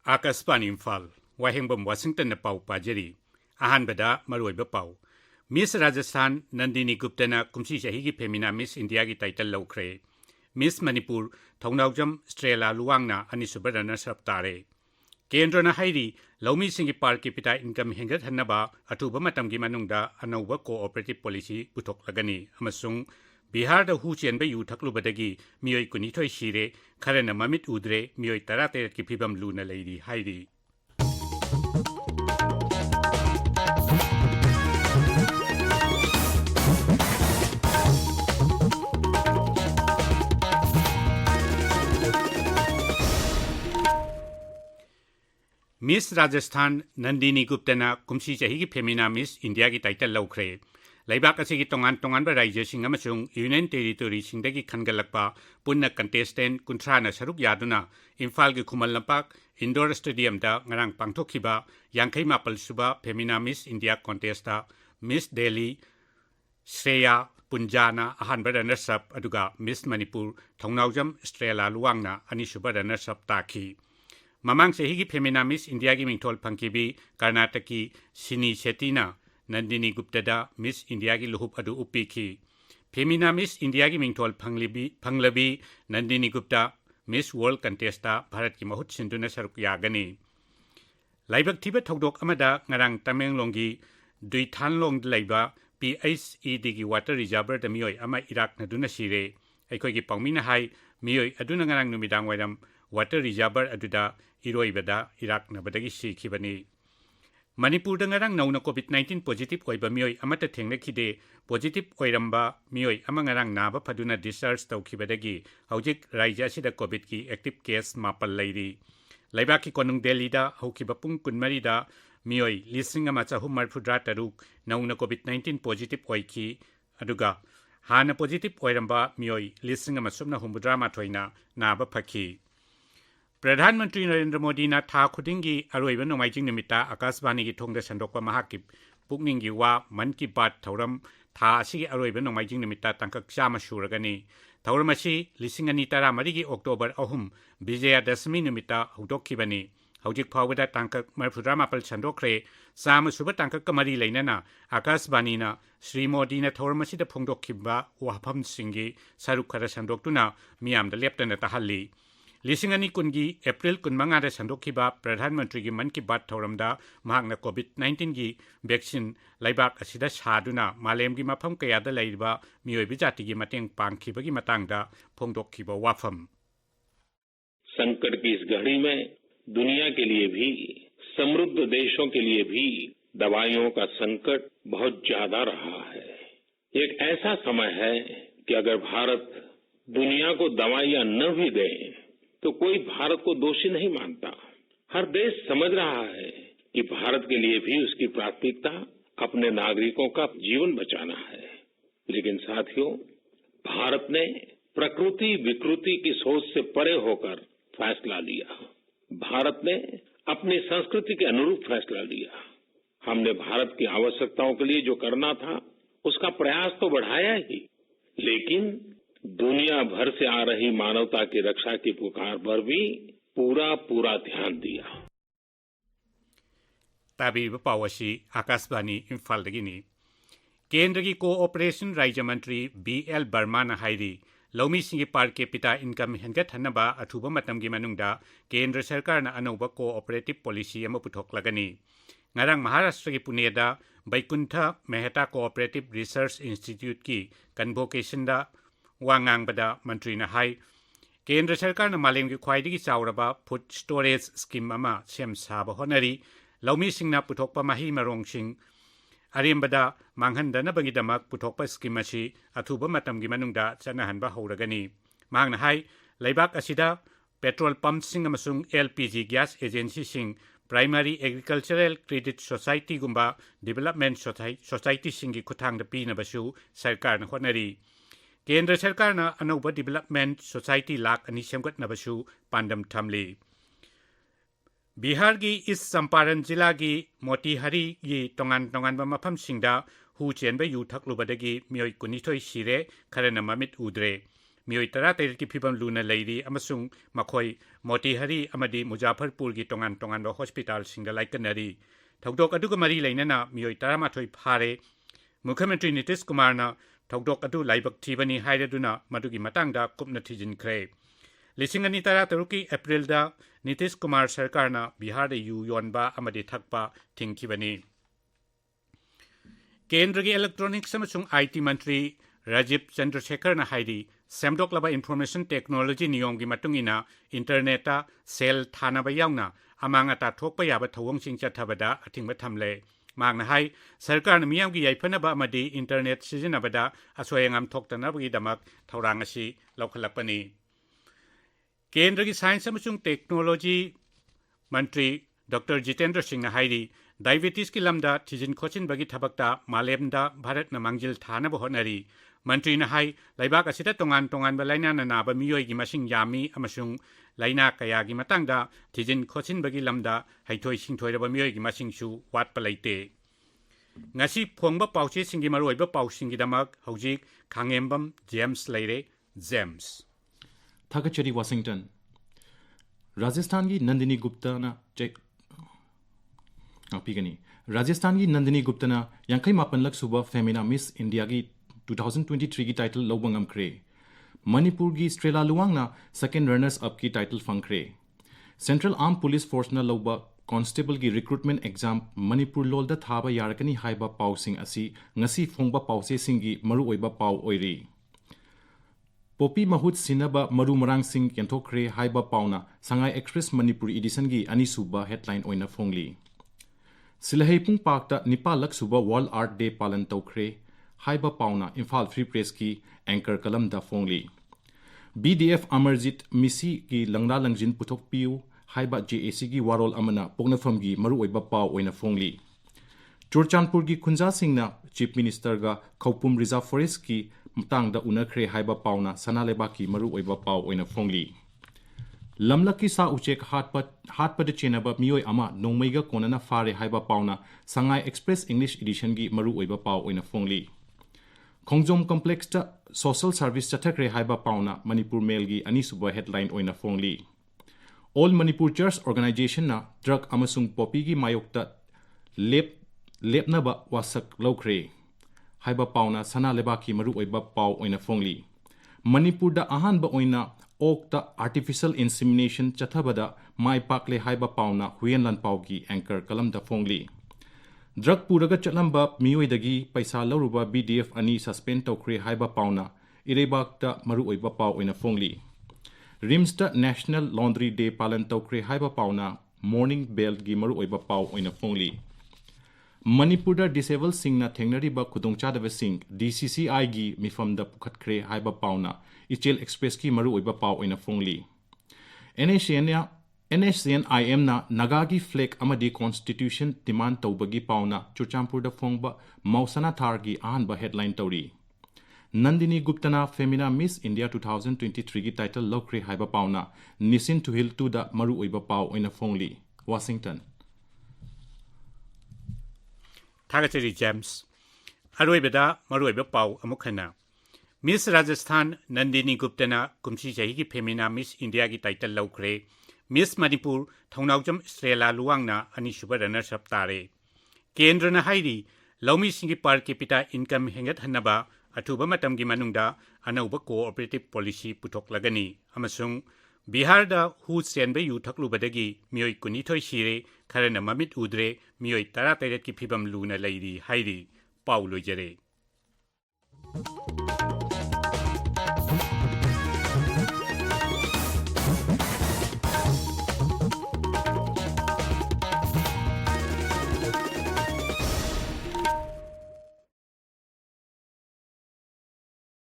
Akaspan Imphal, Wahengbam Washington Pau Pajari, Ahanbada Maroi Pau. Miss Rajasthan Nandini Guptana Kumsi Shahigi Femina Miss India ki title Lokre. Miss Manipur Thongnaujam Strela Luangna Anisubadana Saptare. Kendrana Hairi, Lomi Singi Park Pita Income Hengat Hanaba, Atuba Matamgi Manungda, Anova Cooperative Policy, Putok Lagani, Amasung, Bihar the Huchian Bayu Taklubadagi, Mioi Kunito Shire, Karana Mamit Udre, Mioi Tarate Kipibam Luna Lady Hairi. Miss Rajasthan Nandini Guptana Kumsi Shahigi Femina Miss India ki title Lokre. Laibak asigi tongan ba Raija Singamasung Union Territory Sindagi Khangalakpa Punna Contestant Kuntrana Saruk Yaduna Imphal ki Khumal Lampak Indoor Stadium da ngarang pangthokhiba Yankai Mapal Suba Femina Miss India Contesta Miss Delhi Shreya Punjana Ahanba Runners Up aduga Miss Manipur Thongnaujam Strela Luangna Anisuba Runners Up Taki. Mamang Sehigi Femina Miss India ki Mingthol Pangkibi Karnataki Sini Shetina Nandini Guptada Miss India ki Luhup Adu Upiki. Femina Miss India ki Mingthol Panglabi Nandini Gupta Miss World Contesta Bharat ki Mahut Sinduna Saruk Yagani. Laibak Thiba Thokdok Amada Ngarang Tamenglongi Dui Thanlong Laiba PHED ki Water Reservoir da Mioi Ama Iraq Naduna Sire. Aikoi ki Pangmina Hai Mioi Aduna Ngarang Numidang Waidam Water Reservoir Aduda Iroibada Iraq Nabadagi Shikibani. Manipur Dangarang Nauna COVID-19 positive Oiba Mioi Amata Tengnekide positive Oiramba Mioi Amangarang Naba Paduna discharge Taukibadagi Haujik Raija Sida COVID ki active case Mapal Lady. Laibaki Konung Delida Haukibapung Kunmarida Mioi Lising Amacha Humar Pudra Taruk Nauna COVID-19 positive Oiki Aduga Hana positive Oiramba Mioi Lising Amasumna Humbudra Matoina Naba Paki. Pradhanmantri Narendra Modi na tha khudingi aroiba nomaijing nimita Akasbani ki thongda sandokpa mahaki pukningi wa man ki baat thauram tha asigi aroiba nomaijing nimita tangkak chama suragani thauram asi lising ani tara marigi October 3 Vijaya Dasmi nimita hudokkhibani hojik phawada tangkak marphudra mapal sandokre sama suba tangkak kamari leinana Akasbani na Sri Modi na thauram asi da phongdokhiba wahpham singi saruk khara sandoktuna miyam da leptana tahalli Lisingani kungi April kunmanga da sandokhiba Pradhanmantri ki Man ki Baat Thauramda mahakna COVID-19 ki vaccine laibak asida saduna malem ki mafam kayada laiba miyoibi jati ki mateng pangkhiba ki matangda phongdokhiba wafam. संकट की इस घड़ी में दुनिया के लिए भी समृद्ध देशों के लिए भी दवाइयों का संकट बहुत ज्यादा रहा है। एक ऐसा समय है कि अगर भारत दुनिया को दवाइयां न भी दे तो कोई भारत को दोषी नहीं मानता। हर देश समझ रहा है कि भारत के लिए भी उसकी प्राथमिकता अपने नागरिकों का जीवन बचाना है। लेकिन साथियों, भारत ने प्रकृति विकृति की सोच से परे होकर फैसला लिया। भारत ने अपनी संस्कृति के अनुरूप फैसला लिया। हमने भारत की आवश्यकताओं के लिए जो करना था उसका प्रयास तो बढ़ाया ही, लेकिन दुनिया भर से आ रही मानवता की रक्षा की पुकार पर भी पूरा ध्यान दिया। ताबी पावसी आकाशवाणी इम्फाल दगिनी केंद्र की कोऑपरेशन राज्य मंत्री BL बर्मा न हाइरी लौमी सिंगी पार्क के पिता इनकम हेंगत हन्नबा अथुबा मतम की मनुंगदा केंद्र सरकार न अनौबा कोऑपरेटिव पॉलिसी अमा पुथोकलगनी ngarang Maharashtra ki Pune da Baikuntha Mehta Cooperative Research Institute ki convocation da Wangang bada mantri na hai Kendra Sarkar na malem ki khwaidagi chauraba food storage scheme ama sem saba honari laumi sing na puthokpa mahi marong sing arimbada manghan na bangidamak puthokpa scheme asi athuba matam gi manungda chanahanba hauragani mangna hai laibak asida petrol pump sing amasung LPG gas agency sing Primary Agricultural Credit Society gumba Development Society singi kuthang da pi na basu sarkar na honari Kendra Sarkar na Anova Development Society lak ani semgat na basu pandam thamli Bihar gi is Samparan jila gi Motihari gi tongan ba mafam singda hu chen ba yu thaklubadagi mioi kunithoi sire kharana mamit udre मियोई तरा तेरकी फिबम Luna लेरी अमसुंग मखोई Motihari अमदी मुजाफरपुरगी तोंगान तोंगान hospital सिंगा लाइकनरी थौदोक अदुग मरी लेनना मियोई तरामाथोई फारे मुख्यमंत्री नीतीश कुमारना थौदोक अदु लाइबक थीबनी हाइरदुना मदुगी मतंगदा कुपना थीजिनख्रे लिसिंग अनि तरा तरुकी अप्रैलदा नीतीश कुमार सरकारना Bihar you योनबा अमदी थकपा थिंगखिबनी केंद्र की इलेक्ट्रॉनिक्स अमसुंग आईटी मंत्री राजीव चंद्रशेखर हाइरी सेमदोकलबा इन्फॉर्मेशन टेक्नोलॉजी नियम की मतुंगिना इंटरनेट सेल थानबा यावना अमांग अता थोकपा याबा थौवंगसिंग चथबदा अथिंगबा थमले मांगना हाई सरकार मियाम की याइफनबा अमदी इंटरनेट सिजनबदा असोयंगम थोक्तनबगीदमक थौरांग असि लौखलपनी केंद्र की साइंस अमसुंग टेक्नोलॉजी मंत्री डॉक्टर जितेंद्र सिंह हाइरी डायबिटीज की लमदा थिजिन खोचिनबगी थबकता मालेमदा भारत मांगजिल थानब होनरी मंत्री हाई लैबाक असिदा तोंगान तोंगान लाइना नाबा मियोई की मसिंग यामी अमसुंग लाइना कया की मतंगदा थिजिन खोचिनबगी लमदा हैथोई सिंथोइरबा मियोई की मसिंगसु वाटपा लैते ngasi phongba pauche singi maroiba pausingi damak hojik khangembam james leire james thakachari washington Rajasthan की नंदिनी गुप्ता ना राजस्थान की नंदिनी गुप्ता ना यांखई मापन लक सुबह फेमिना मिस इंडिया की 2023 की टाइटल लौबंगम क्रे मणिपुर की स्ट्रेला लुवांग ना सेकेंड रनर्स अप की टाइटल फंक्रे सेंट्रल आर्म पुलिस फोर्स ना लौबा कांस्टेबल की रिक्रूटमेंट एग्जाम मणिपुर लोलदा थाबा यारकनी हाइबा पाउसिंग असी ngasi फोंगबा पाउसे सिंगी मरु ओइबा पाउ ओइरी पोपी महूत सिनबा मरु मरांग सिंह केंथोक्रे हाइबा पाउना संगाई एक्सप्रेस मणिपुर एडिशन की अनीसुबा हेडलाइन ओइना फोंगली सिलहेपुंग पाकता निपालक सुबा वर्ल्ड आर्ट डे पालन तौख्रे हाइबा पाउना इम्फाल फ्री प्रेस की एंकर कलम दा फोंगली बीडीएफ अमरजीत मिसी की लंगला लंगजिन पुथोकपियु हाइबा जेएसी की वारोल अमना पोगनफम की मरु ओइबा पाउ ओइना फोंगली चुरचानपुर की खुंजा सिंहना चीफ मिनिस्टर गा खौपुम रिजर्व फॉरेस्ट की मतंगदा उनखरे हाइबा पाउना सनालेबा की मरु ओइबा पाउ ओइना फोंगली लमलक की सा उचेक हाटपद चेनबा मियोय अमा नोंमैगा कोनना फारे हाइबा पाउना संगाई एक्सप्रेस इंग्लिश एडिशन की मरु ओइबा पाउ ओइना फोंगली खोंगजोम कॉम्प्लेक्स ता सोशल सर्विस चथखरे हाइबा पाउना मणिपुर मेल की अनीसुबा हेडलाइन ओइना फोंगली ऑल मणिपुर चर्च ऑर्गेनाइजेशन ना ड्रग अमसुंग पॉपी की मायोक्ता लेपनबा वासक लौख्रे हाइबा पाउना सना लेबा की मरु ओइबा पाउ ओइना फोंगली मणिपुर दा अहानबा ओइना ओक्ता आर्टिफिशियल इंसेमिनेशन चथबदा माई पाकले हाइबा पाउना हुयनलन पाउ की एंकर कलम दा फोंगली ड्रग पुरगा चलंबा मियोइदगी पैसा लौरुबा बीडीएफ अनि सस्पेंड तौख्रे हाइबा पाउना इरेबाकता मरु ओइबा पाउ ओइना फोंगली रिम्सता नेशनल लॉन्ड्री डे पालन तौख्रे हाइबा पाउना मॉर्निंग बेल की मरु ओइबा पाउ ओइना फोंगली मणिपुर डिसेबल सिंह थेंगनरीबा खुदोंचादब सिंह डीसीसीआई की मिफमदा पुखतख्रे हाइबा पाउना इचेल एक्सप्रेस की मरु ओइबा पाउ ओइना फोंगली NHCNIM ना नागा की फ्लैग अमदी कॉन्स्टिट्यूशन डिमांड तौबगी पाउना चुरचानपुर फोंगबा मौसना थार की अहानबा हेडलाइन तौरी नंदिनी गुप्तना फेमिना मिस इंडिया 2023 की टाइटल लौख्रे हाइबा पाउना निसिन टुहिल टू दा मरु ओइबा पाउ ओइना फोंगली वाशिंगटन थागचरी जेम्स अरोइबदा मरुइबा पाउ अमुखना मिस राजस्थान नंदिनी गुप्तना कुमसी चही की फेमिना मिस इंडिया की टाइटल लौख्रे मिस मणिपुर थौनाउजम स्ट्रेला लुवांगना अनीसुबा रनर्स अप तारे केंद्रना हाइरी लौमी सिंगी पर कैपिटा इनकम हेंगत हन्नबा अथुबा मतम की मनुंगदा अनौबा कोऑपरेटिव पॉलिसी पुथोकलगनी अमसुंग बिहार दा हु सेनबे यू थकलुबदगी मियोई कुनिथोई सिरे खरना ममित उद्रे मियोई तरा तेरत की फिबम लूना लैरी हाइरी पाउ लोइजरे